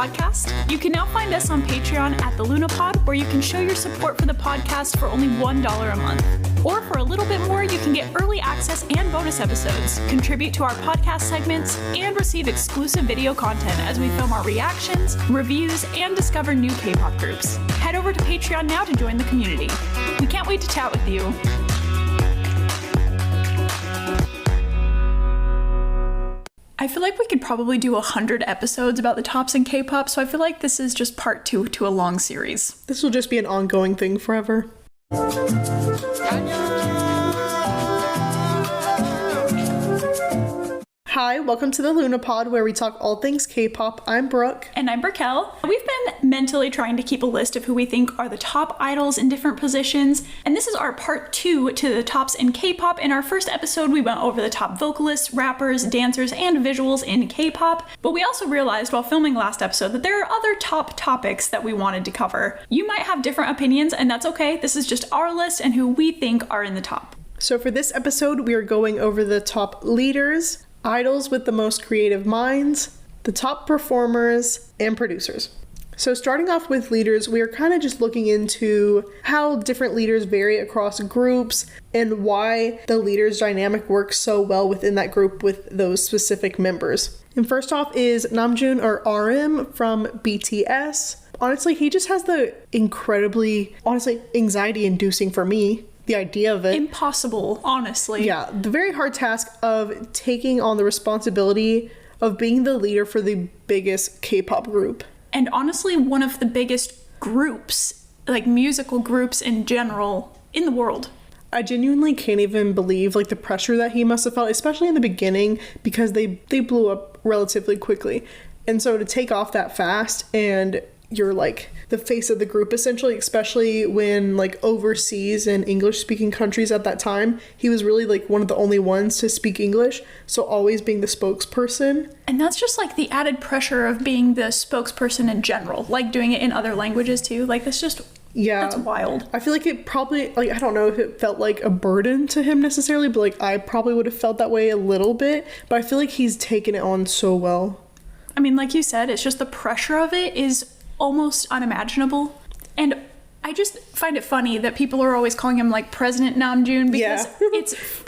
podcast. You can now find us on Patreon at the LunaPod, where you can show your support for the podcast for only $1 a month. Or for a little bit more, you can get early access and bonus episodes, contribute to our podcast segments, and receive exclusive video content as we film our reactions, reviews, and discover new K-pop groups. Head over to Patreon now to join the community. We can't wait to chat with you. I feel like we could probably do 100 episodes about the tops in K-pop, so I feel like this is just part 2 to a long series. This will just be an ongoing thing forever. Hi, welcome to the LunaPod, where we talk all things K-pop. I'm Brooke. And I'm Brickell. We've been mentally trying to keep a list of who we think are the top idols in different positions, and this is our part 2 to the tops in K-pop. In our first episode, we went over the top vocalists, rappers, dancers, and visuals in K-pop, but we also realized while filming last episode that there are other top topics that we wanted to cover. You might have different opinions, and that's okay. This is just our list and who we think are in the top. So for this episode, we are going over the top leaders, idols with the most creative minds, the top performers, and producers. So starting off with leaders, we are kind of just looking into how different leaders vary across groups and why the leader's dynamic works so well within that group with those specific members. And first off is Namjoon, or RM, from BTS. Honestly, he just has the incredibly, anxiety-inducing for me, the idea of it. Impossible, honestly. Yeah, the very hard task of taking on the responsibility of being the leader for the biggest K-pop group. And honestly, one of the biggest groups, like musical groups in general, in the world. I genuinely can't even believe the pressure that he must have felt, especially in the beginning, because they blew up relatively quickly. And so to take off that fast, and you're the face of the group essentially, especially when overseas and English speaking countries at that time, he was really one of the only ones to speak English, so always being the spokesperson. And that's just the added pressure of being the spokesperson in general, doing it in other languages too. That's just, yeah, that's wild. I feel like it probably, I don't know if it felt like a burden to him necessarily, but I probably would have felt that way a little bit, but I feel like he's taken it on so well. I mean, like you said, it's just the pressure of it is almost unimaginable. And I just find it funny that people are always calling him President Namjoon, because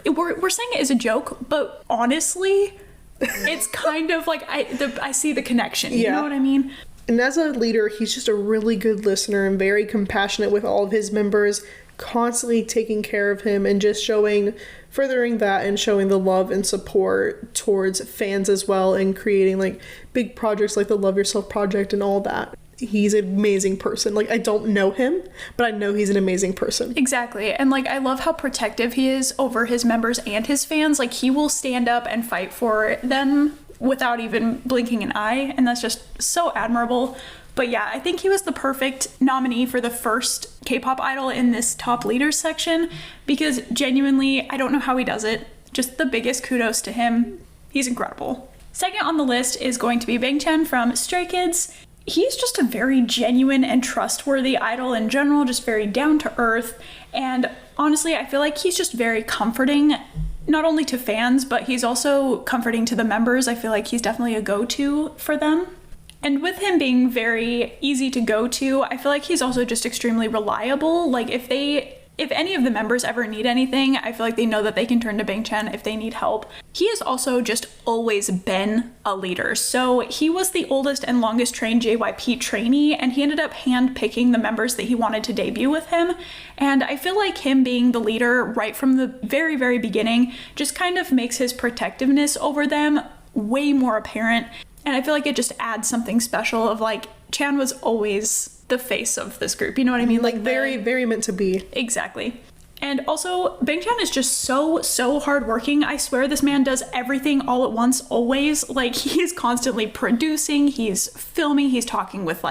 we're saying it as a joke, but honestly, it's kind of I see the connection. You know what I mean? And as a leader, he's just a really good listener and very compassionate with all of his members, constantly taking care of him and just furthering that and showing the love and support towards fans as well, and creating big projects like the Love Yourself project and all that. He's an amazing person. I don't know him, but I know he's an amazing person. Exactly. And I love how protective he is over his members and his fans. He will stand up and fight for them without even blinking an eye, and that's just so admirable. But yeah, I think he was the perfect nominee for the first K-pop idol in this top leaders section, because genuinely, I don't know how he does it. Just the biggest kudos to him. He's incredible. Second on the list is going to be Bangchan from Stray Kids. He's just a very genuine and trustworthy idol in general, just very down to earth. And honestly, I feel like he's just very comforting, not only to fans, but he's also comforting to the members. I feel like he's definitely a go-to for them. And with him being very easy to go to, I feel like he's also just extremely reliable. If any of the members ever need anything, I feel like they know that they can turn to Bangchan if they need help. He has also just always been a leader. So he was the oldest and longest trained JYP trainee, and he ended up hand-picking the members that he wanted to debut with him. And I feel like him being the leader right from the very, very beginning just kind of makes his protectiveness over them way more apparent. And I feel like it just adds something special of Chan was always the face of this group, you know what I mean? Very, very meant to be. Exactly. And also, Bangchan is just so hardworking. I swear this man does everything all at once, always. He is constantly producing, he's filming, he's talking with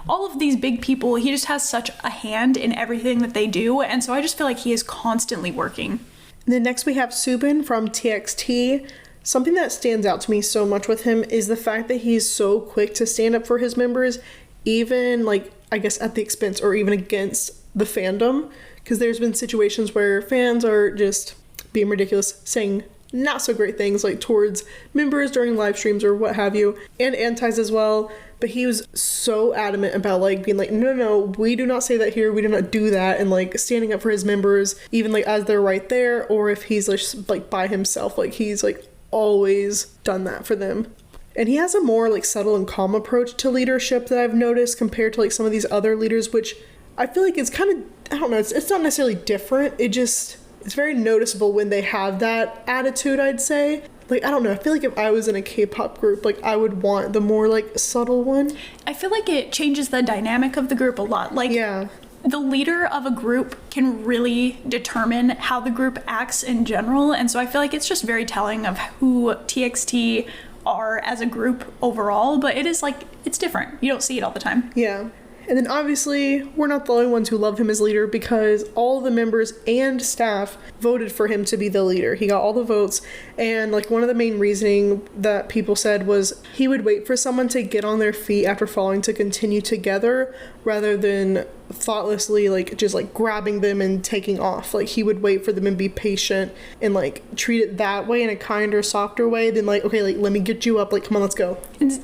all of these big people. He just has such a hand in everything that they do, and so I just feel like he is constantly working. Then next we have Subin from TXT. Something that stands out to me so much with him is the fact that he's so quick to stand up for his members, even I guess at the expense or even against the fandom, because there's been situations where fans are just being ridiculous, saying not so great things towards members during live streams or what have you, and antis as well. but he was so adamant about like being like, no, we do not say that here, we do not do that, and like standing up for his members, even like as they're right there, or if he's like by himself, like he's like always done that for them. And he has a more like subtle and calm approach to leadership that I've noticed compared to like some of these other leaders, which I feel like it's kind of, I don't know, it's not necessarily different. It's very noticeable when they have that attitude, I'd say. Like, I don't know, I feel like if I was in a K-pop group, like I would want the more like subtle one. I feel like it changes the dynamic of the group a lot. Like, yeah. The leader of a group can really determine how the group acts in general, and so I feel like it's just very telling of who TXT are as a group overall, but it is like, it's different. You don't see it all the time. Yeah. And then obviously, we're not the only ones who love him as leader, because all the members and staff voted for him to be the leader. He got all the votes, and like one of the main reasoning that people said was he would wait for someone to get on their feet after falling to continue together, rather than thoughtlessly like just like grabbing them and taking off. Like he would wait for them and be patient and like treat it that way, in a kinder, softer way than like, okay, like let me get you up, like come on, let's go.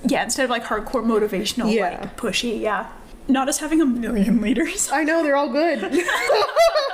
Yeah, instead of like hardcore motivational, like pushy. Yeah. Not us having a million leaders. I know, they're all good. I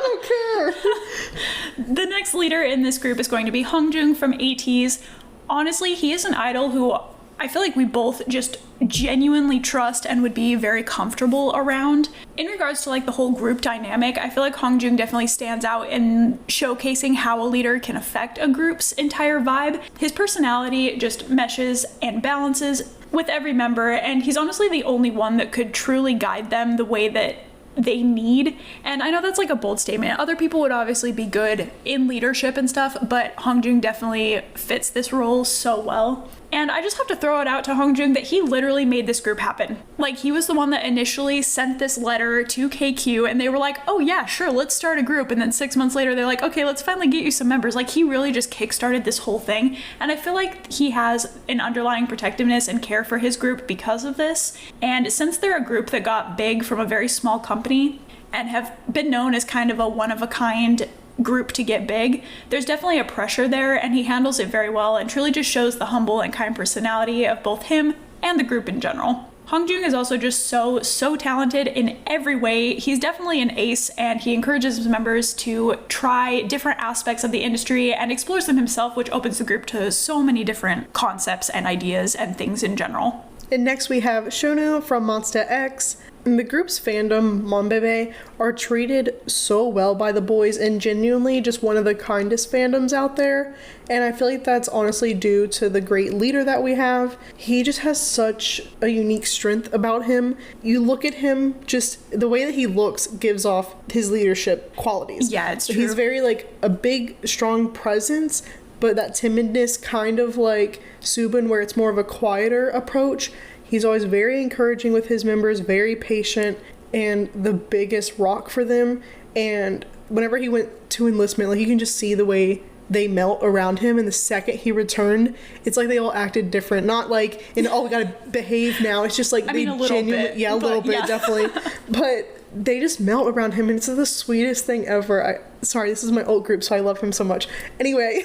don't care. The next leader in this group is going to be Hongjoong from ATEEZ. Honestly, he is an idol who I feel like we both just genuinely trust and would be very comfortable around. In regards to like the whole group dynamic, I feel like Hongjoong definitely stands out in showcasing how a leader can affect a group's entire vibe. His personality just meshes and balances with every member, and he's honestly the only one that could truly guide them the way that they need. And I know that's like a bold statement. Other people would obviously be good in leadership and stuff, but Hongjoong definitely fits this role so well. And I just have to throw it out to Hongjoong that he literally made this group happen. Like, he was the one that initially sent this letter to KQ, and they were like, oh yeah, sure, let's start a group. And then 6 months later, they're like, okay, let's finally get you some members. Like, he really just kickstarted this whole thing. And I feel like he has an underlying protectiveness and care for his group because of this. And since they're a group that got big from a very small company and have been known as kind of a one-of-a-kind group to get big, there's definitely a pressure there, and he handles it very well and truly just shows the humble and kind personality of both him and the group in general. Hongjoong is also just so talented in every way. He's definitely an ace, and he encourages his members to try different aspects of the industry and explores them himself, which opens the group to so many different concepts and ideas and things in general. And next we have Shonu from Monsta X. In the group's fandom, Monbebe are treated so well by the boys, and genuinely just one of the kindest fandoms out there. And I feel like that's honestly due to the great leader that we have. He just has such a unique strength about him. You look at him, just the way that he looks gives off his leadership qualities. Yeah, it's true. He's very like a big, strong presence, but that timidness, kind of like Subin, where it's more of a quieter approach. He's always very encouraging with his members, very patient, and the biggest rock for them. And whenever he went to enlistment, like you can just see the way they melt around him. And the second he returned, it's like they all acted different. Not like, oh, we gotta behave now. It's just like a little bit. Yeah, a little bit, definitely. But they just melt around him, and it's the sweetest thing ever. Sorry, this is my old group, so I love him so much. Anyway,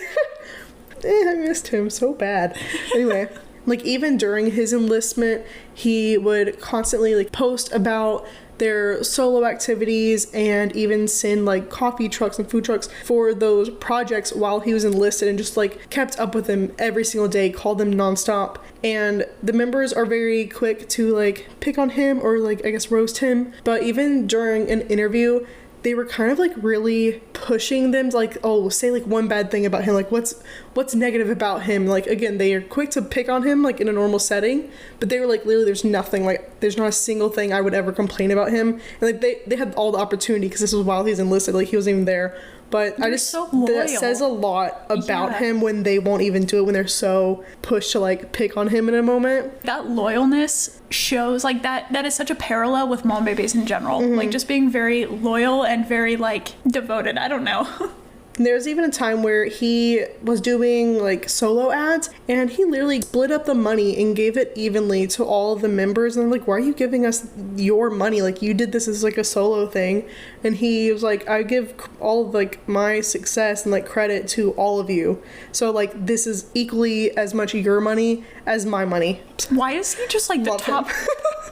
I missed him so bad. Anyway. Like, even during his enlistment, he would constantly, like, post about their solo activities and even send, like, coffee trucks and food trucks for those projects while he was enlisted, and just, like, kept up with them every single day, called them nonstop. And the members are very quick to, like, pick on him or, like, I guess roast him. But even during an interview, they were kind of like really pushing them to like, oh, say like one bad thing about him, like what's negative about him. Like, again, they are quick to pick on him like in a normal setting, but they were like, literally there's nothing, like there's not a single thing I would ever complain about him. And like they had all the opportunity, because this was while he's enlisted, like he wasn't even there. But they're I just, so loyal. That says a lot about him when they won't even do it, when they're so pushed to like pick on him in a moment. That loyalness shows like that is such a parallel with mom babies in general. Like just being very loyal and very like devoted. I don't know. And there's even a time where he was doing like solo ads and he literally split up the money and gave it evenly to all of the members. And I'm like, why are you giving us your money? Like, you did this as like a solo thing. And he was like, I give all of like my success and like credit to all of you. So like, this is equally as much your money as my money. Why is he just like the top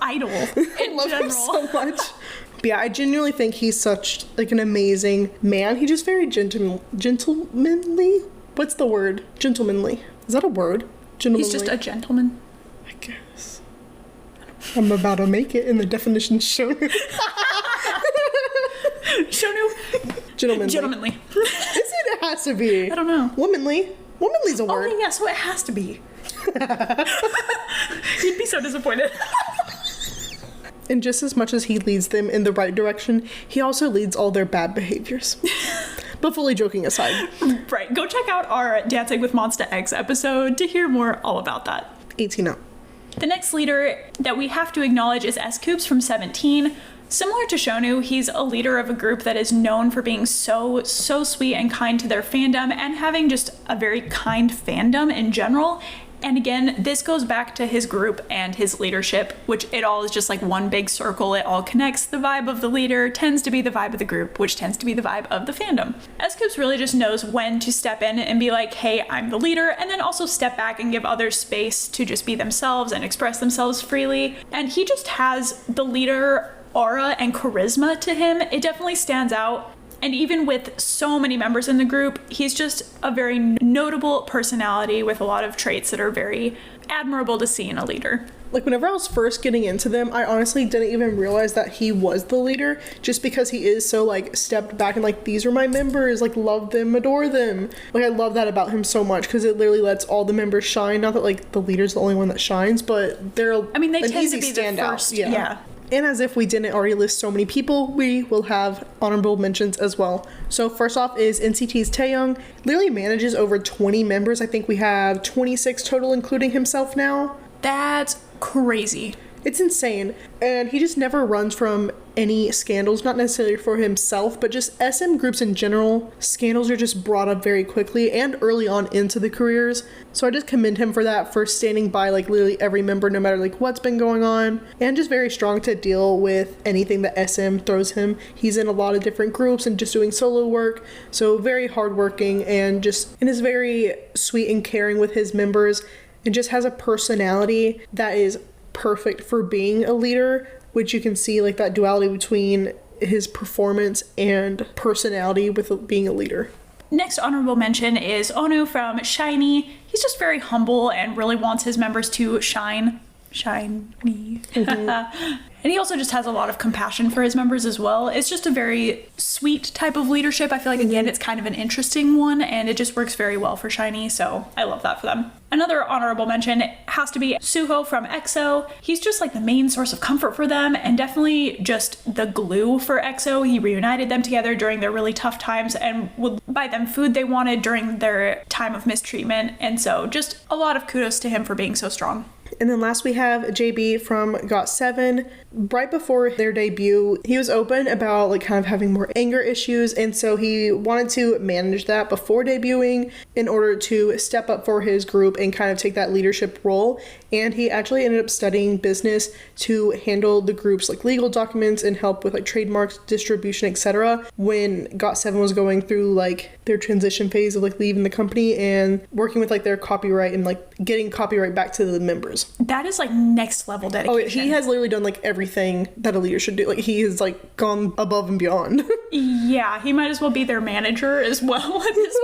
idol in love general? him so much. But yeah, I genuinely think he's such like an amazing man. He's just very gentlemanly. What's the word? Gentlemanly. Is that a word? Gentlemanly. He's just a gentleman. I guess. I'm about to make it in the definition shown. Shonu? Gentlemanly. Gentlemanly. Is it? It has to be. I don't know. Womanly. Womanly's a word. Oh, yeah, so it has to be. You'd be so disappointed. And just as much as he leads them in the right direction, he also leads all their bad behaviors. But fully joking aside. Right. Go check out our Dancing with Monsta X episode to hear more all about that. 18 up. The next leader that we have to acknowledge is S-Coups from 17. Similar to Shonu, he's a leader of a group that is known for being so sweet and kind to their fandom and having just a very kind fandom in general. And again, this goes back to his group and his leadership, which it all is just like one big circle. It all connects. The vibe of the leader tends to be the vibe of the group, which tends to be the vibe of the fandom. S-Coups really just knows when to step in and be like, hey, I'm the leader, and then also step back and give others space to just be themselves and express themselves freely. And he just has the leader aura and charisma to him. It definitely stands out. And even with so many members in the group, he's just a very notable personality with a lot of traits that are very admirable to see in a leader. Like, whenever I was first getting into them, I honestly didn't even realize that he was the leader, just because he is so, like, stepped back and, like, these are my members, like, love them, adore them. Like, I love that about him so much, because it literally lets all the members shine. Not that, like, the leader's the only one that shines, but they're I mean, they an tend easy to be the standout. first. Yeah. And as if we didn't already list so many people, we will have honorable mentions as well. So first off is NCT's Taeyoung. Literally manages over 20 members. I think we have 26 total, including himself now. That's crazy. It's insane. And he just never runs from any scandals, not necessarily for himself, but just SM groups in general. Scandals are just brought up very quickly and early on into the careers. So I just commend him for that, for standing by like literally every member, no matter like what's been going on, and just very strong to deal with anything that SM throws him. He's in a lot of different groups and just doing solo work. So very hardworking and is very sweet and caring with his members, and just has a personality that is perfect for being a leader, which you can see like that duality between his performance and personality with being a leader. Next honorable mention is Onu from SHINee. He's just very humble and really wants his members to shine. SHINee. Mm-hmm. And he also just has a lot of compassion for his members as well. It's just a very sweet type of leadership. I feel like, again, it's kind of an interesting one, and it just works very well for SHINee, so I love that for them. Another honorable mention has to be Suho from EXO. He's just like the main source of comfort for them, and definitely just the glue for EXO. He reunited them together during their really tough times and would buy them food they wanted during their time of mistreatment, and so just a lot of kudos to him for being so strong. And then last we have JB from GOT7. Right before their debut, he was open about like kind of having more anger issues, and so he wanted to manage that before debuting in order to step up for his group and kind of take that leadership role. And he actually ended up studying business to handle the group's like legal documents and help with like trademarks, distribution, etc. when GOT7 was going through like their transition phase of like leaving the company and working with like their copyright and like getting copyright back to the members. That is like next level dedication. Oh, he has literally done like everything that a leader should do. Like he has like gone above and beyond. Yeah, he might as well be their manager as well at this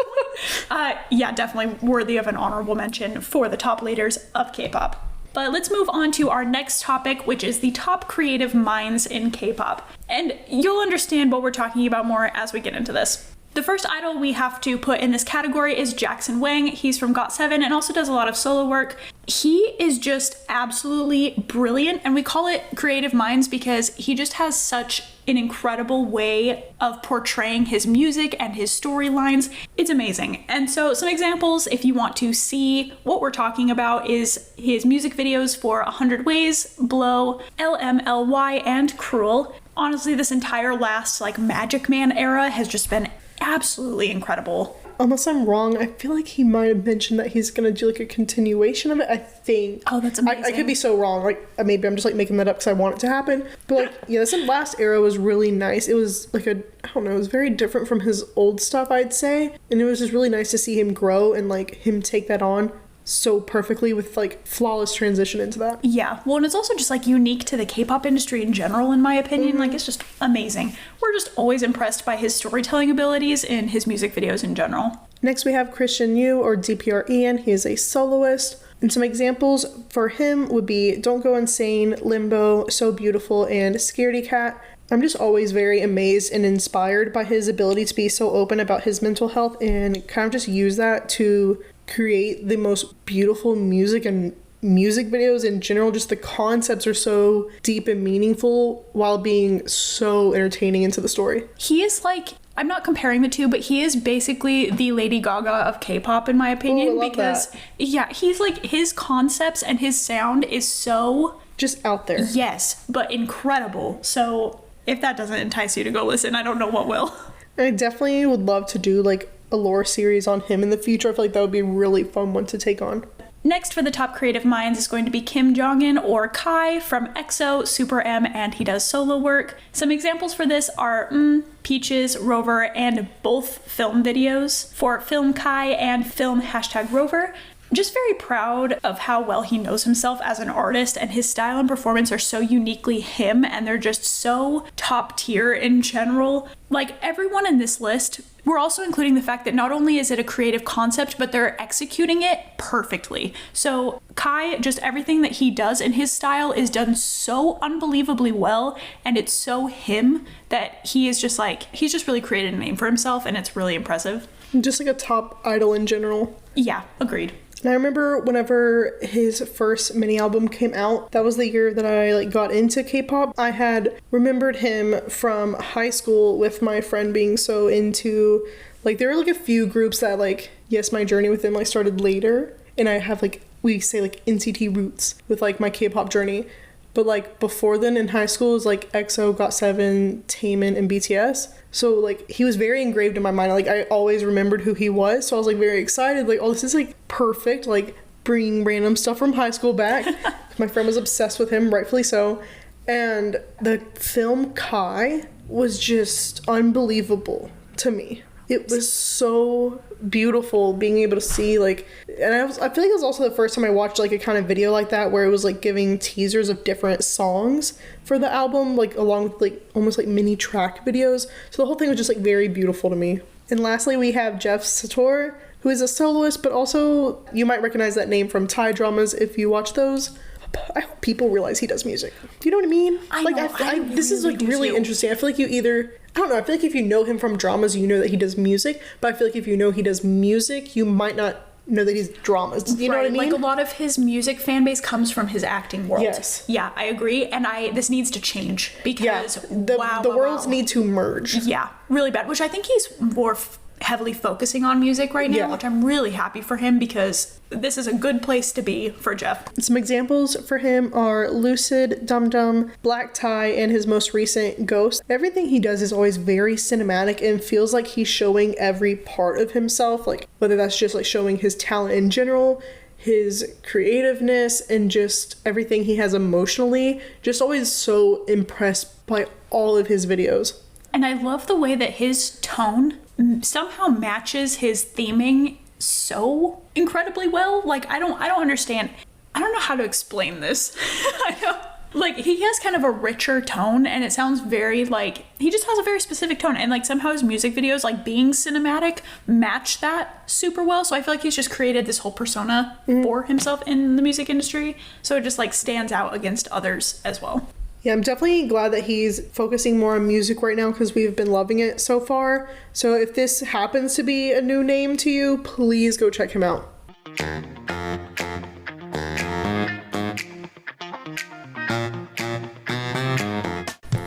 point. Yeah, definitely worthy of an honorable mention for the top leaders of K-pop. But let's move on to our next topic, which is the top creative minds in K-pop. And you'll understand what we're talking about more as we get into this. The first idol we have to put in this category is Jackson Wang. He's from GOT7 and also does a lot of solo work. He is just absolutely brilliant, and we call it creative minds because he just has such an incredible way of portraying his music and his storylines. It's amazing. And so some examples, if you want to see what we're talking about, is his music videos for 100 Ways, Blow, LMLY, and Cruel. Honestly, this entire last like Magic Man era has just been absolutely incredible. Unless I'm wrong, I feel like he might have mentioned that he's gonna do like a continuation of it. I think. Oh, that's amazing. I could be so wrong. Like maybe I'm just like making that up because I want it to happen. But like, yeah, this last era was really nice. It was like I don't know, it was very different from his old stuff, I'd say, and it was just really nice to see him grow and like him take that on so perfectly with like flawless transition into that. Yeah, well, and it's also just like unique to the K-pop industry in general, in my opinion. Like, it's just amazing. We're just always impressed by his storytelling abilities in his music videos in general. Next we have Christian Yu, or DPR Ian. He is a soloist. And some examples for him would be Don't Go Insane, Limbo, So Beautiful, and Scaredy Cat. I'm just always very amazed and inspired by his ability to be so open about his mental health and kind of just use that to create the most beautiful music and music videos in general. Just the concepts are so deep and meaningful while being so entertaining into the story. He is like, I'm not comparing the two, but he is basically the Lady Gaga of K-pop, in my opinion. Oh, I love because that. Yeah, he's like, his concepts and his sound is so Just out there. yes, but incredible. So if that doesn't entice you to go listen, I don't know what will. I definitely would love to do like a lore series on him in the future. I feel like that would be a really fun one to take on. Next for the top creative minds is going to be Kim Jong-un, or Kai, from EXO, Super M, and he does solo work. Some examples for this are Peaches, Rover, and both film videos for Film Kai and Film #Rover. Just very proud of how well he knows himself as an artist, and his style and performance are so uniquely him, and they're just so top tier in general. Like, everyone in this list, we're also including the fact that not only is it a creative concept, but they're executing it perfectly. So Kai, just everything that he does in his style is done so unbelievably well, and it's so him that he is just like, he's just really created a name for himself, and it's really impressive. Just like a top idol in general. Yeah, agreed. And I remember whenever his first mini album came out, that was the year that I like got into K-pop. I had remembered him from high school with my friend being so into, like, there were like a few groups that like, yes, my journey with them like started later, and I have like, we say like NCT roots with like my K-pop journey. But like before then in high school, it was like EXO, GOT7, Taemin, and BTS. So like he was very engraved in my mind. Like I always remembered who he was. So I was like very excited. Like, oh, this is like perfect. Like bringing random stuff from high school back. My friend was obsessed with him, rightfully so. And the film Kai was just unbelievable to me. It was so beautiful being able to see like, and I feel like it was also the first time I watched like a kind of video like that where it was like giving teasers of different songs for the album, like along with like almost like mini track videos. So the whole thing was just like very beautiful to me. And lastly, we have Jeff Sator, who is a soloist, but also you might recognize that name from Thai dramas if you watch those. I hope people realize he does music. Do you know what I mean? I like, know, this is like really interesting. I feel like you either, I don't know, I feel like if you know him from dramas, you know that he does music. But I feel like if you know he does music, you might not know that he's dramas. You know what I mean? Like, a lot of his music fan base comes from his acting world. Yes. Yeah, I agree. And this needs to change because the worlds need to merge. Yeah, really bad. Which I think he's more heavily focusing on music right now, which I'm really happy for him because this is a good place to be for Jeff. Some examples for him are Lucid, Dum Dum, Black Tie, and his most recent Ghost. Everything he does is always very cinematic and feels like he's showing every part of himself, like whether that's just like showing his talent in general, his creativeness, and just everything he has emotionally. Just always so impressed by all of his videos. And I love the way that his tone somehow matches his theming so incredibly well. Like, I don't understand. I don't know how to explain this. I know, like, he has kind of a richer tone, and it sounds very like, he just has a very specific tone, and like somehow his music videos, like being cinematic, match that super well. So I feel like he's just created this whole persona for himself in the music industry, so it just like stands out against others as well. Yeah, I'm definitely glad that he's focusing more on music right now because we've been loving it so far. So if this happens to be a new name to you, please go check him out.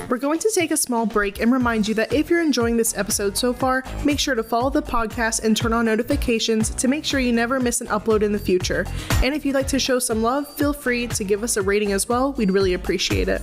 We're going to take a small break and remind you that if you're enjoying this episode so far, make sure to follow the podcast and turn on notifications to make sure you never miss an upload in the future. And if you'd like to show some love, feel free to give us a rating as well. We'd really appreciate it.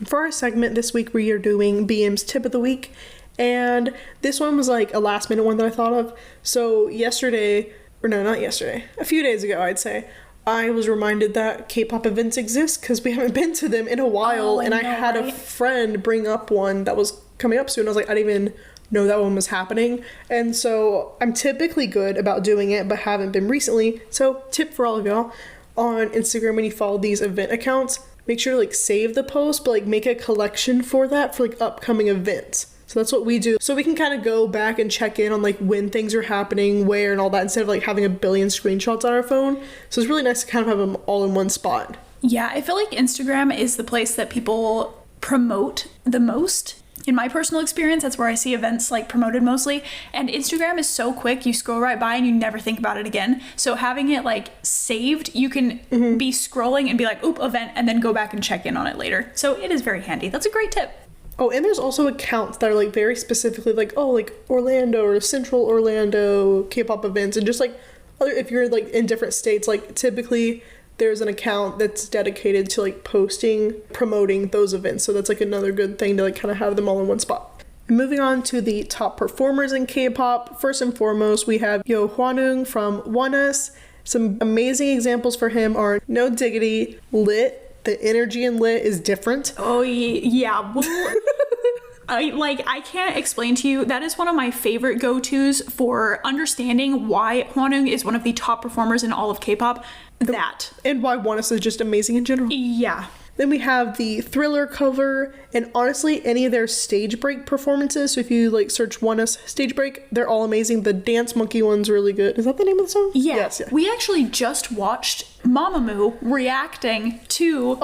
For our segment this week, we are doing BM's Tip of the Week. And this one was like a last minute one that I thought of. So yesterday, or no, not yesterday, a few days ago, I'd say, I was reminded that K-pop events exist because we haven't been to them in a while. And I had a friend bring up one that was coming up soon. I was like, I didn't even know that one was happening. And so I'm typically good about doing it, but haven't been recently. So tip for all of y'all, on Instagram, when you follow these event accounts, make sure to like save the post, but like make a collection for that for like upcoming events. So that's what we do. So we can kind of go back and check in on like when things are happening, where, and all that, instead of like having a billion screenshots on our phone. So it's really nice to kind of have them all in one spot. Yeah, I feel like Instagram is the place that people promote the most. In my personal experience, that's where I see events like promoted mostly. And Instagram is so quick, you scroll right by and you never think about it again. So having it like saved, you can be scrolling and be like, oop, event, and then go back and check in on it later. So it is very handy. That's a great tip. Oh, and there's also accounts that are like very specifically like, oh, like Orlando or Central Orlando K-pop events, and just like other, if you're like in different states, like typically there's an account that's dedicated to like promoting those events. So that's like another good thing to like kind of have them all in one spot. And moving on to the top performers in K-pop. First and foremost, we have Yo Hwanwoong from ONEUS. Some amazing examples for him are No Diggity, Lit. The energy in Lit is different. Oh, yeah. Well, I can't explain to you. That is one of my favorite go-tos for understanding why Hwanwoong is one of the top performers in all of K-pop. And why ONEUS is just amazing in general. Yeah. Then we have the Thriller cover, and honestly, any of their stage break performances. So if you like search ONEUS stage break, they're all amazing. The Dance Monkey one's really good. Is that the name of the song? Yeah. Yes, yeah. We actually just watched Mamamoo reacting to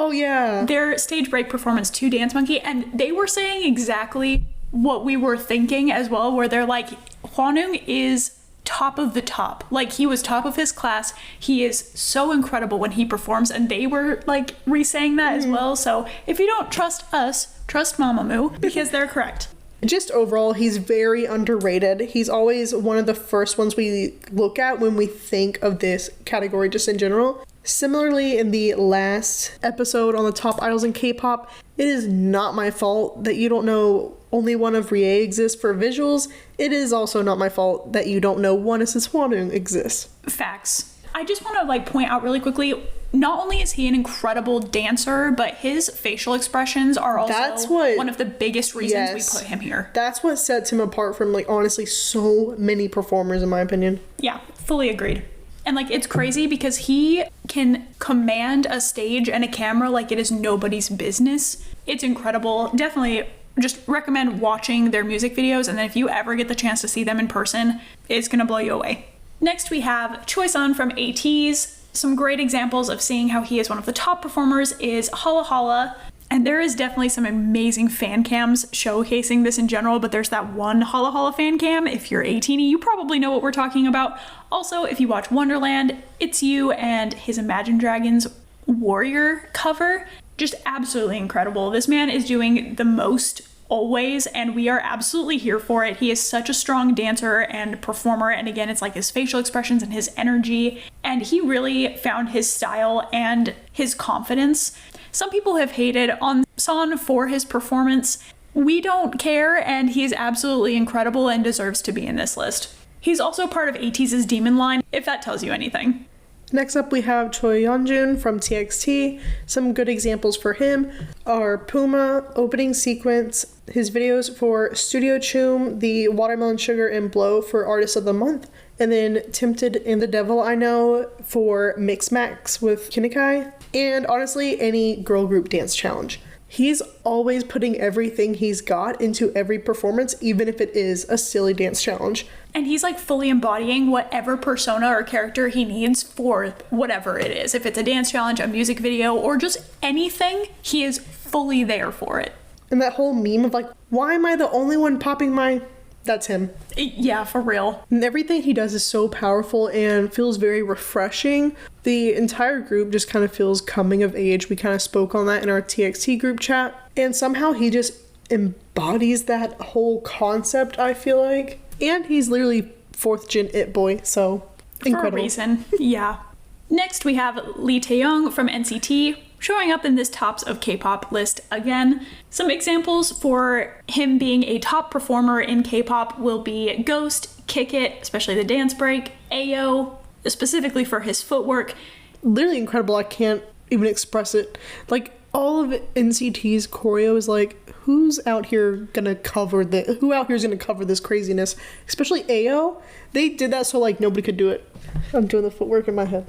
their stage break performance to Dance Monkey, and they were saying exactly what we were thinking as well, where they're like, Hwanwoong is top of the top. Like, he was top of his class. He is so incredible when he performs, and they were like re-saying that as well. So if you don't trust us, trust Mamamoo, because they're correct. Just overall, he's very underrated. He's always one of the first ones we look at when we think of this category, just in general. Similarly, in the last episode on the top idols in K-pop, it is not my fault that you don't know only one of Rie exists for visuals. It is also not my fault that you don't know ONEUS' Hwanwoong exists. Facts. I just want to like point out really quickly, not only is he an incredible dancer, but his facial expressions are also one of the biggest reasons we put him here. That's what sets him apart from like honestly so many performers, in my opinion. Yeah, fully agreed. And like, it's crazy because he can command a stage and a camera like it is nobody's business. It's incredible. Definitely just recommend watching their music videos, and then if you ever get the chance to see them in person, it's gonna blow you away. Next we have Choi-sun from ATEEZ. Some great examples of seeing how he is one of the top performers is Hala Hala, and there is definitely some amazing fan cams showcasing this in general, but there's that one Hala Hala fan cam. If you're 18, you probably know what we're talking about. Also, if you watch Wonderland, It's You and his Imagine Dragons Warrior cover, just absolutely incredible. This man is doing the most always, and we are absolutely here for it. He is such a strong dancer and performer, and again, it's like his facial expressions and his energy, and he really found his style and his confidence. Some people have hated on Son for his performance. We don't care, and he's absolutely incredible and deserves to be in this list. He's also part of ATEEZ's Demon line, if that tells you anything. Next up, we have Choi Yeonjun from TXT. Some good examples for him are Puma, opening sequence, his videos for Studio Choom, the Watermelon Sugar and Blow for Artist of the Month, and then Tempted and the Devil I Know for Mix Max with Kinikai, and honestly, any girl group dance challenge. He's always putting everything he's got into every performance, even if it is a silly dance challenge. And he's like fully embodying whatever persona or character he needs for whatever it is. If it's a dance challenge, a music video, or just anything, he is fully there for it. And that whole meme of like, why am I the only one popping my... That's him. Yeah, for real. And everything he does is so powerful and feels very refreshing. The entire group just kind of feels coming of age. We kind of spoke on that in our TXT group chat. And somehow he just embodies that whole concept, I feel like. And he's literally 4th gen It Boy, so incredible. For a reason, yeah. Next we have Lee Taeyong from NCT. showing up in this tops of K-pop list again. Some examples for him being a top performer in K-pop will be Ghost, Kick It, especially the dance break, Ayo, specifically for his footwork. Literally incredible. I can't even express it. Like, all of NCT's choreo is like, who out here is gonna cover this craziness? Especially Ayo. They did that so like nobody could do it. I'm doing the footwork in my head.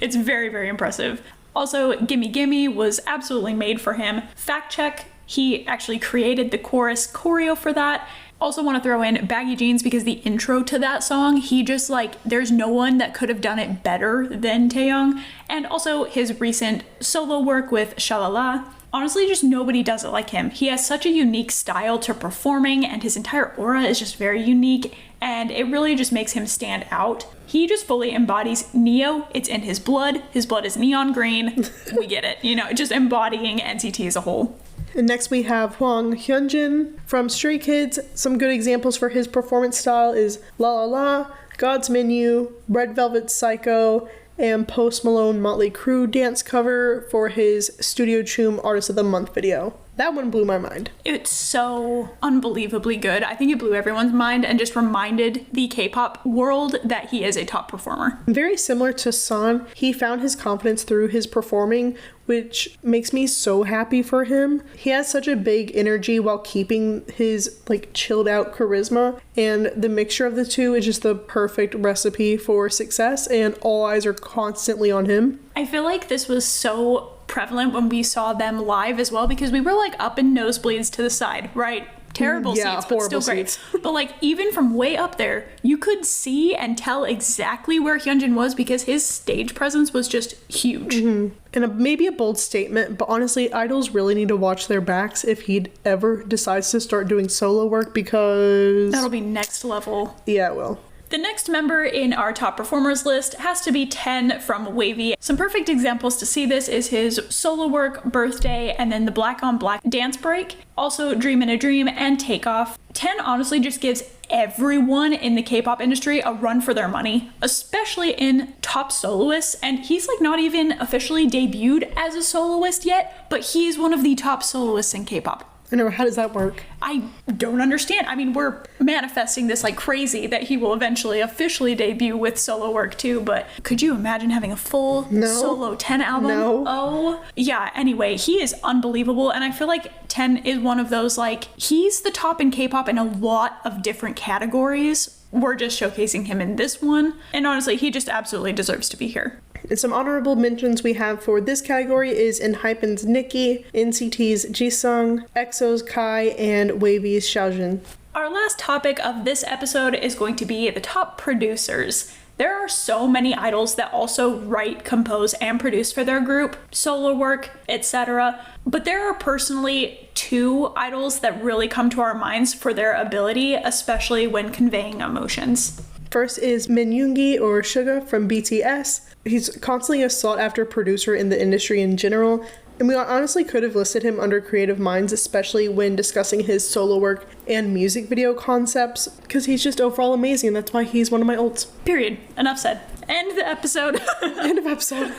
It's very, very impressive. Also, Gimme Gimme was absolutely made for him. Fact check, he actually created the chorus choreo for that. Also want to throw in Baggy Jeans because the intro to that song, he just like, there's no one that could have done it better than Taeyong. And also his recent solo work with Shalala. Honestly, just nobody does it like him. He has such a unique style to performing and his entire aura is just very unique and it really just makes him stand out. He just fully embodies Neo. It's in his blood. His blood is neon green. We get it. Just embodying NCT as a whole. And next we have Hwang Hyunjin from Stray Kids. Some good examples for his performance style is La La La, God's Menu, Red Velvet Psycho, and Post Malone Motley Crue dance cover for his Studio Choom Artist of the Month video. That one blew my mind. It's so unbelievably good. I think it blew everyone's mind and just reminded the K-pop world that he is a top performer. Very similar to San, he found his confidence through his performing, which makes me so happy for him. He has such a big energy while keeping his like chilled out charisma, and the mixture of the two is just the perfect recipe for success, and all eyes are constantly on him. I feel like this was so prevalent when we saw them live as well, because we were like up in nosebleeds to the side, right? Terrible seats, but still great. Seats. But like even from way up there, you could see and tell exactly where Hyunjin was because his stage presence was just huge. Mm-hmm. And maybe a bold statement, but honestly, idols really need to watch their backs if he ever decides to start doing solo work, because that'll be next level. Yeah, it will. The next member in our top performers list has to be 10 from Wavy. Some perfect examples to see this is his solo work, Birthday, and then the Black on Black dance break. Also Dream in a Dream and Takeoff. 10 honestly just gives everyone in the K-pop industry a run for their money, especially in top soloists. And he's like not even officially debuted as a soloist yet, but he's one of the top soloists in K-pop. I know, how does that work? I don't understand. I mean, we're manifesting this like crazy that he will eventually officially debut with solo work too, but could you imagine having a full solo 10 album? No. Oh, yeah. Anyway, he is unbelievable, and I feel like 10 is one of those, like, he's the top in K-pop in a lot of different categories. We're just showcasing him in this one, and honestly, he just absolutely deserves to be here. And some honorable mentions we have for this category is ENHYPEN's Nicki, NCT's Jisung, EXO's Kai, and Wavy's Xiaojun. Our last topic of this episode is going to be the top producers. There are so many idols that also write, compose, and produce for their group, solo work, etc. But there are personally 2 idols that really come to our minds for their ability, especially when conveying emotions. First is Min Yoongi, or Suga, from BTS. He's constantly a sought-after producer in the industry in general, and we honestly could have listed him under Creative Minds, especially when discussing his solo work and music video concepts, because he's just overall amazing, and that's why he's one of my ults. Period. Enough said. End the episode. End of episode.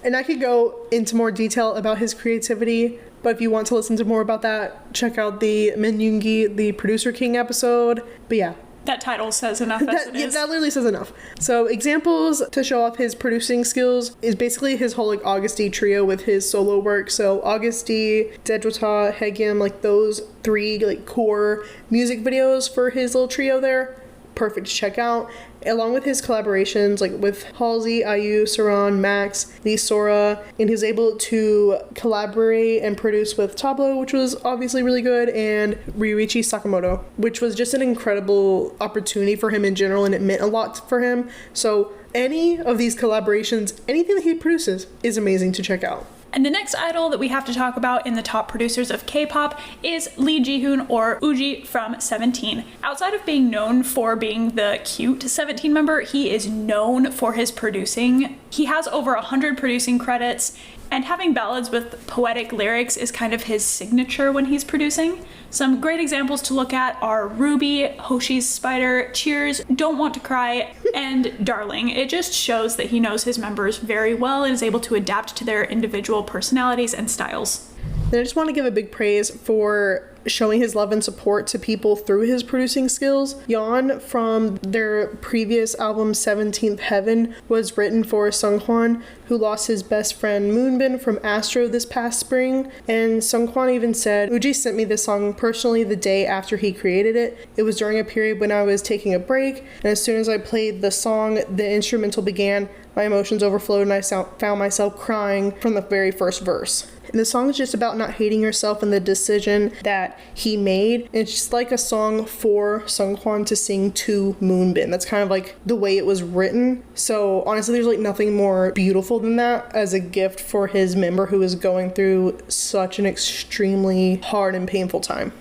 And I could go into more detail about his creativity, but if you want to listen to more about that, check out the Min Yoongi, the Producer King episode. But yeah. That title says enough as it is. That literally says enough. So examples to show off his producing skills is basically his whole like August D trio with his solo work. So August D, Daejwota, Haegyam, like those 3 like core music videos for his little trio there. Perfect to check out. Along with his collaborations like with Halsey, IU, Saran, Max, Lee Sora, and he's able to collaborate and produce with Tablo, which was obviously really good, and Ryuichi Sakamoto, which was just an incredible opportunity for him in general, and it meant a lot for him. So any of these collaborations, anything that he produces is amazing to check out. And the next idol that we have to talk about in the top producers of K-pop is Lee Ji-hoon, or Uji, from 17. Outside of being known for being the cute 17 member, he is known for his producing. He has over 100 producing credits, And having ballads with poetic lyrics is kind of his signature when he's producing. Some great examples to look at are Ruby, Hoshi's Spider, Cheers, Don't Want to Cry, and Darling. It just shows that he knows his members very well and is able to adapt to their individual personalities and styles. And I just want to give a big praise for showing his love and support to people through his producing skills. Yeon from their previous album 17th Heaven was written for Seunghwan, who lost his best friend Moonbin from Astro this past spring. And Seunghwan even said, Uji sent me this song personally the day after he created it. It was during a period when I was taking a break, and as soon as I played the song, the instrumental began. My emotions overflowed and I found myself crying from the very first verse. And the song is just about not hating yourself and the decision that he made. It's just like a song for Seunghwan to sing to Moonbin. That's kind of like the way it was written. So honestly, there's like nothing more beautiful than that as a gift for his member who is going through such an extremely hard and painful time.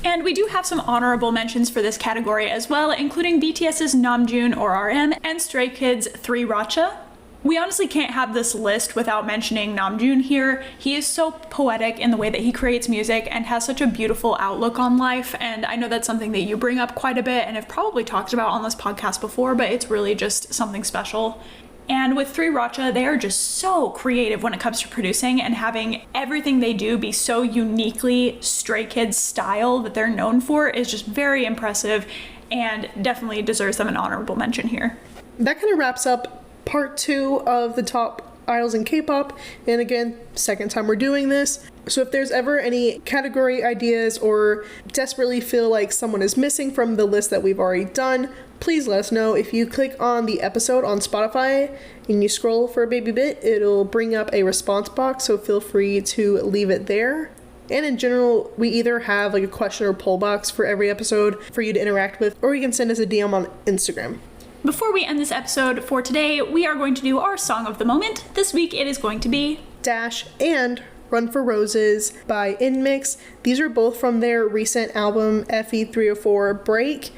And we do have some honorable mentions for this category as well, including BTS's Namjoon or RM and Stray Kids' 3 Racha. We honestly can't have this list without mentioning Namjoon here. He is so poetic in the way that he creates music and has such a beautiful outlook on life, and I know that's something that you bring up quite a bit and have probably talked about on this podcast before, but it's really just something special. And with 3 Racha, they are just so creative when it comes to producing, and having everything they do be so uniquely Stray Kids style that they're known for is just very impressive and definitely deserves them an honorable mention here. That kind of wraps up part 2 of the top idols in K-pop, and again, second time we're doing this. So if there's ever any category ideas or desperately feel like someone is missing from the list that we've already done, please let us know. If you click on the episode on Spotify and you scroll for a baby bit, it'll bring up a response box, so feel free to leave it there. And in general, we either have like a question or poll box for every episode for you to interact with, or you can send us a DM on Instagram. Before we end this episode for today, we are going to do our song of the moment. This week it is going to be Dash and Run for Roses by Inmix. These are both from their recent album FE304 Break.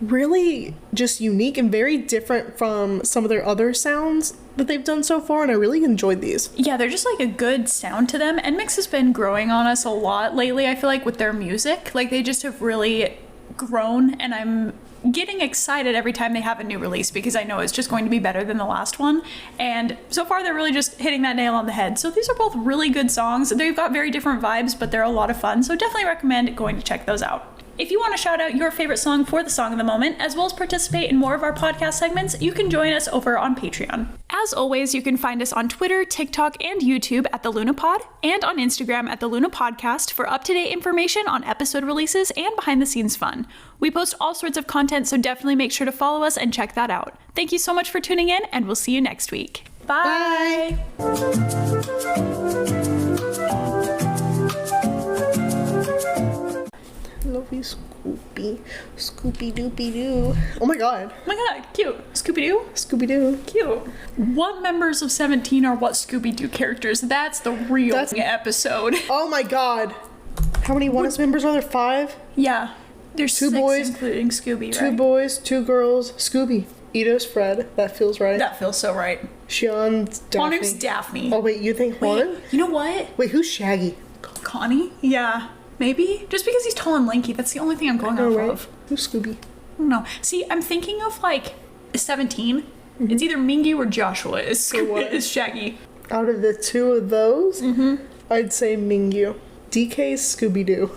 Really just unique and very different from some of their other sounds that they've done so far, and I really enjoyed these. Yeah, they're just like a good sound to them. Inmix has been growing on us a lot lately, I feel like, with their music. Like, they just have really grown, and I'm getting excited every time they have a new release because I know it's just going to be better than the last one, and so far they're really just hitting that nail on the head. So these are both really good songs. They've got very different vibes, but they're a lot of fun, so definitely recommend going to check those out. If you want to shout out your favorite song for the Song of the Moment, as well as participate in more of our podcast segments, you can join us over on Patreon. As always, you can find us on Twitter, TikTok, and YouTube at The Lunapod, and on Instagram at The Luna Podcast for up-to-date information on episode releases and behind-the-scenes fun. We post all sorts of content, so definitely make sure to follow us and check that out. Thank you so much for tuning in, and we'll see you next week. Bye! Love you, Scoopy. Scooby-Dooby-Doo. Oh my god. Oh my god, cute. Scooby-Doo? Scooby-Doo. Cute. What members of 17 are what Scooby-Doo characters? That's the real episode. Oh my god. How many ONEUS members are there? 5? Yeah. There's 2 6 boys, including Scooby, 2 right? boys, 2 girls, Scooby. Ito's Fred. That feels right. That feels so right. Xian's Daphne. Huanu's Daphne. Oh wait, you think Huan? Wait, you know what? Wait, who's Shaggy? Connie? Yeah. Maybe? Just because he's tall and lanky, that's the only thing I'm going off of. Who's Scooby? I don't know. See, I'm thinking of like 17. Mm-hmm. It's either Mingyu or Joshua is Shaggy. Out of the 2 of those, I'd say Mingyu. DK's Scooby-Doo.